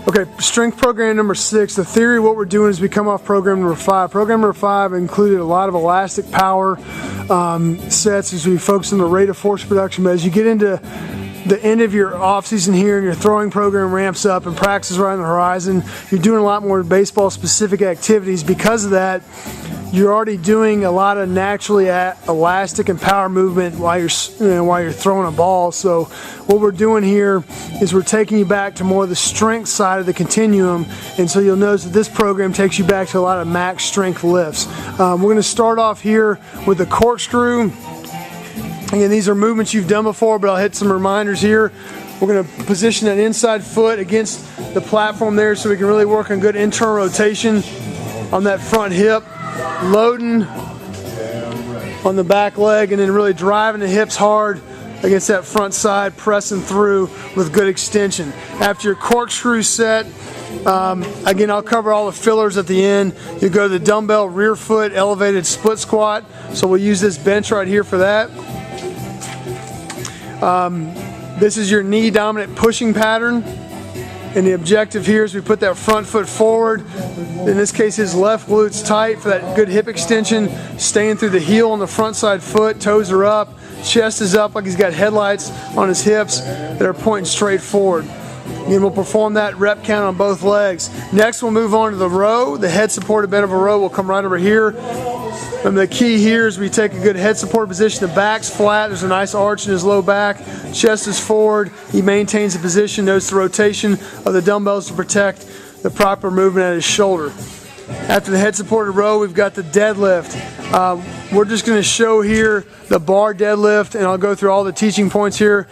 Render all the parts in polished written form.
Okay, strength program number 6. The theory of what we're doing is we come off program number 5. Program number 5 included a lot of elastic power sets as we focus on the rate of force production. But as you get into the end of your off season here and your throwing program ramps up and practice is right on the horizon, you're doing a lot more baseball specific activities. Because of that, you're already doing a lot of naturally elastic and power movement while you're throwing a ball. So what we're doing here is we're taking you back to more of the strength side of the continuum, and so you'll notice that this program takes you back to a lot of max strength lifts. We're going to start off here with the corkscrew. Again, these are movements you've done before, but I'll hit some reminders here. We're going to position that inside foot against the platform there so we can really work on good internal rotation on that front hip, loading on the back leg, and then really driving the hips hard against that front side, pressing through with good extension. After your corkscrew set, again, I'll cover all the fillers at the end. You go to the dumbbell rear foot elevated split squat. So we'll use this bench right here for that. This is your knee dominant pushing pattern. And the objective here is we put that front foot forward. In this case, his left glute's tight for that good hip extension, staying through the heel on the front side foot, toes are up, chest is up like he's got headlights on his hips that are pointing straight forward. Again, we'll perform that rep count on both legs. Next, we'll move on to the row. The head supported bend of a row will come right over here. And the key here is we take a good head support position. The back's flat. There's a nice arch in his low back. Chest is forward. He maintains the position. Notice the rotation of the dumbbells to protect the proper movement at his shoulder. After the head supported row, we've got the deadlift. We're just going to show here the bar deadlift, and I'll go through all the teaching points here.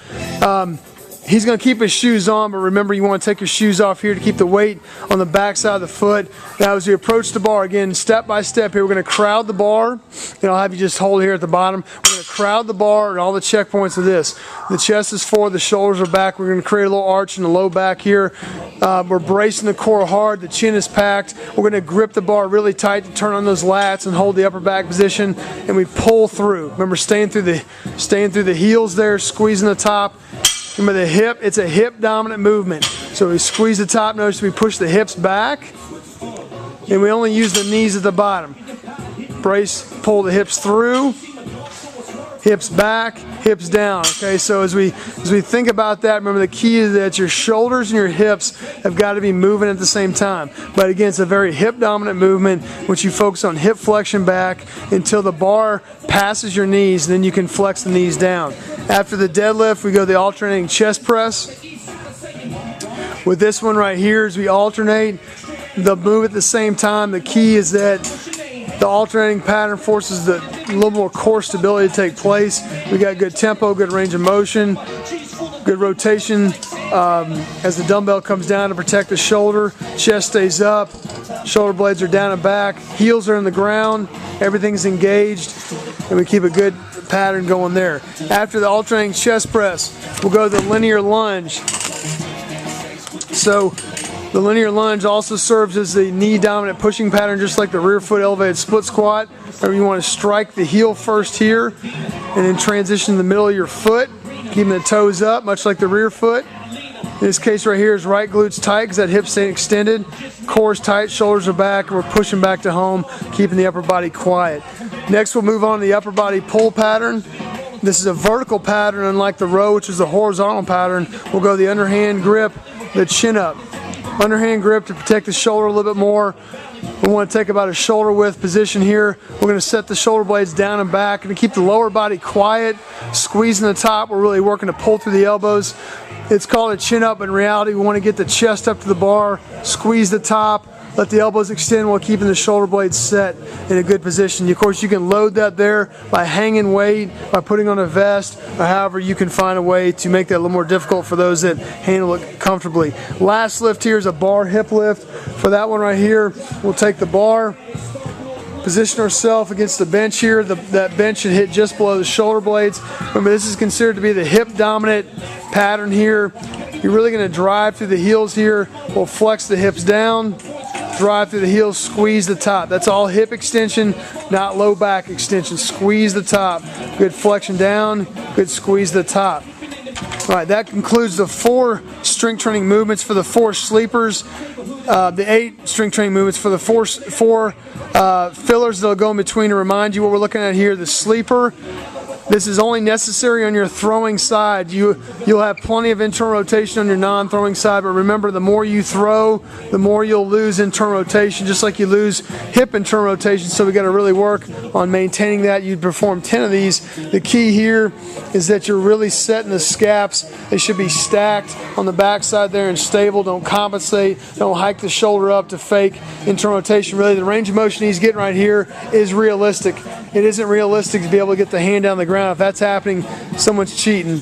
He's going to keep his shoes on, but remember you want to take your shoes off here to keep the weight on the back side of the foot. Now as we approach the bar, again, step by step here, we're going to crowd the bar, and I'll have you just hold here at the bottom. We're going to crowd the bar and all the checkpoints of this. The chest is forward, the shoulders are back. We're going to create a little arch in the low back here. We're bracing the core hard, the chin is packed. We're going to grip the bar really tight to turn on those lats and hold the upper back position, and we pull through. Remember, staying through the heels there, squeezing the top. Remember the hip, it's a hip dominant movement. So we squeeze the top, notice we push the hips back, and we only use the knees at the bottom. Brace, pull the hips through, hips back, hips down. Okay, so as we think about that, remember the key is that your shoulders and your hips have got to be moving at the same time. But again, it's a very hip dominant movement, which you focus on hip flexion back until the bar passes your knees, and then you can flex the knees down. After the deadlift, we go to the alternating chest press. With this one right here, as we alternate, they'll move at the same time. The key is that the alternating pattern forces a little more core stability to take place. We got good tempo, good range of motion, good rotation as the dumbbell comes down to protect the shoulder. Chest stays up, shoulder blades are down and back, heels are in the ground, everything's engaged, and we keep a good pattern going there. After the alternating chest press, we'll go to the linear lunge. So the linear lunge also serves as the knee dominant pushing pattern, just like the rear foot elevated split squat. Or you want to strike the heel first here and then transition to the middle of your foot, keeping the toes up, much like the rear foot. In this case right here is right glutes tight because that hip's staying extended, core is tight, shoulders are back, and we're pushing back to home, keeping the upper body quiet. Next we'll move on to the upper body pull pattern. This is a vertical pattern, unlike the row, which is a horizontal pattern. We'll go the underhand grip, the chin up. Underhand grip to protect the shoulder a little bit more. We want to take about a shoulder width position here. We're going to set the shoulder blades down and back and keep the lower body quiet, squeezing the top. We're really working to pull through the elbows. It's called a chin up. In reality, we want to get the chest up to the bar, squeeze the top, let the elbows extend while keeping the shoulder blades set in a good position. Of course, you can load that there by hanging weight, by putting on a vest, or however you can find a way to make that a little more difficult for those that handle it comfortably. Last lift here is a bar hip lift. For that one right here, we'll take the bar, position ourselves against the bench here. That bench should hit just below the shoulder blades. Remember, this is considered to be the hip dominant pattern here. You're really going to drive through the heels here. We'll flex the hips down, drive through the heels, squeeze the top. That's all hip extension, not low back extension. Squeeze the top. Good flexion down, good squeeze the top. All right, that concludes the 4 strength training movements for the 4 sleepers. The 8 strength training movements for the 4 fillers that'll go in between to remind you what we're looking at here. The sleeper. This is only necessary on your throwing side. You'll have plenty of internal rotation on your non-throwing side, but remember, the more you throw, the more you'll lose internal rotation, just like you lose hip internal rotation. So we got to really work on maintaining that. You'd perform 10 of these. The key here is that you're really setting the scaps. They should be stacked on the back side there and stable. Don't compensate. Don't hike the shoulder up to fake internal rotation. Really, the range of motion he's getting right here is realistic. It isn't realistic to be able to get the hand down the ground. If that's happening, someone's cheating.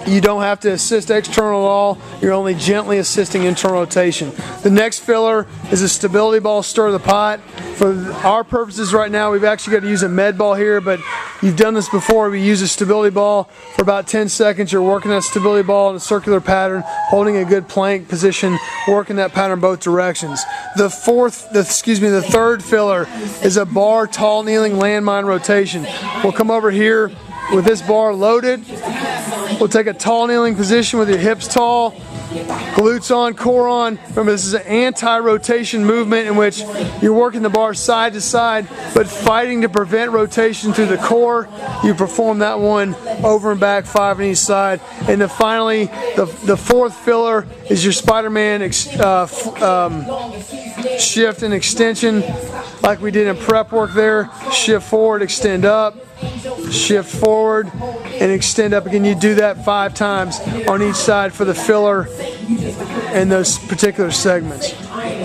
You don't have to assist external at all. You're only gently assisting internal rotation. The next filler is a stability ball, stir the pot. For our purposes right now, we've actually got to use a med ball here, but you've done this before. We use a stability ball for about 10 seconds. You're working that stability ball in a circular pattern, holding a good plank position, working that pattern both directions. The third filler is a bar tall kneeling landmine rotation. We'll come over here with this bar loaded. We'll take a tall kneeling position with your hips tall, glutes on, core on. Remember, this is an anti-rotation movement in which you're working the bar side to side, but fighting to prevent rotation through the core. You perform that one over and back, 5 on each side. And then finally, the 4th filler is your Spider-Man shift and extension, like we did in prep work there. Shift forward, extend up, shift forward, and extend up again. You do that 5 times on each side for the filler and those particular segments.